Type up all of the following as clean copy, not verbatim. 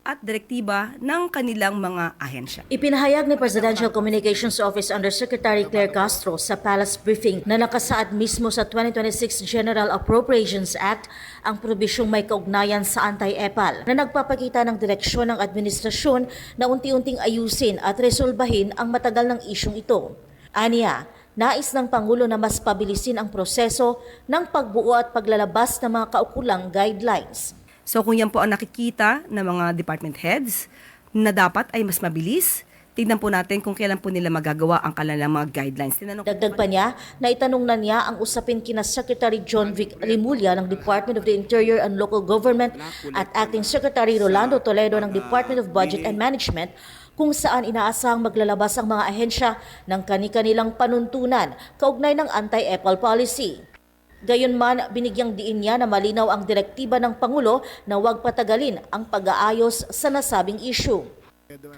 at direktiba ng kanilang mga ahensya. Ipinahayag ni Presidential Communications Office Undersecretary Claire Castro sa Palace briefing na nakasaad mismo sa 2026 General Appropriations Act ang probisyong may kaugnayan sa anti-EPAL na nagpapakita ng direksyon ng administrasyon na unti-unting ayusin at resolbahin ang matagal ng isyong ito. Aniya, nais ng Pangulo na mas pabilisin ang proseso ng pagbuo at paglalabas ng mga kaukulang guidelines. So kung yan po ang nakikita ng mga department heads na dapat ay mas mabilis, tignan po natin kung kailan po nila magagawa ang kanilang mga guidelines. Dagdag pa niya na itanong na niya ang usapin kina Secretary John Vic Remulla ng Department of the Interior and Local Government at Acting Secretary Rolando Toledo ng Department of Budget and Management kung saan inaasahang maglalabas ang mga ahensya ng kani-kanilang panuntunan kaugnay ng anti-EPAL policy. Gayunman, binigyang diin niya na malinaw ang direktiba ng Pangulo na huwag patagalin ang pag-aayos sa nasabing issue.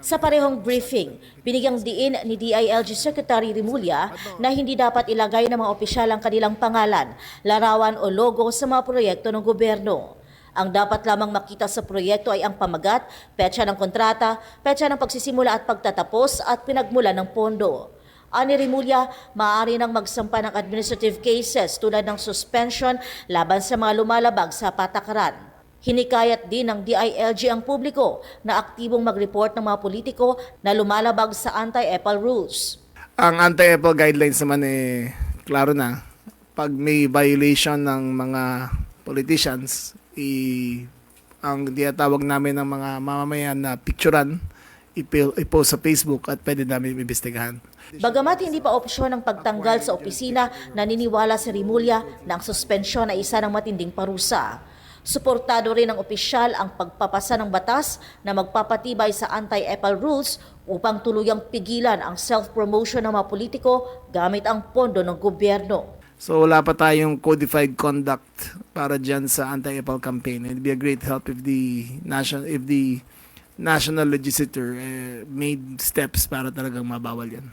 Sa parehong briefing, binigyang diin ni DILG Secretary Remulla na hindi dapat ilagay ng mga opisyal ang kanilang pangalan, larawan o logo sa mga proyekto ng gobyerno. Ang dapat lamang makita sa proyekto ay ang pamagat, petsa ng kontrata, petsa ng pagsisimula at pagtatapos at pinagmulan ng pondo. Ani Remulla, maaari nang magsampa ng administrative cases tulad ng suspension laban sa mga lumalabag sa patakaran. Hinikayat din ng DILG ang publiko na aktibong mag-report ng mga politiko na lumalabag sa anti-EPAL rules. Ang anti-EPAL guidelines naman klaro na. Pag may violation ng mga politicians, ang tinatawag namin ng mga mamamayan na picturean, i-post sa Facebook at pwede namin imbestigahan. Bagamat hindi pa opsyon ang pagtanggal sa opisina, naniniwala si Remulla na ang suspensyon ay isa ng matinding parusa. Suportado rin ng opisyal ang pagpapasa ng batas na magpapatibay sa anti-EPAL rules upang tuluyang pigilan ang self-promotion ng mga politiko gamit ang pondo ng gobyerno. So wala pa tayong codified conduct para dyan sa anti-EPAL campaign. It'd be a great help if the national legislature made steps para talagang mabawal yan.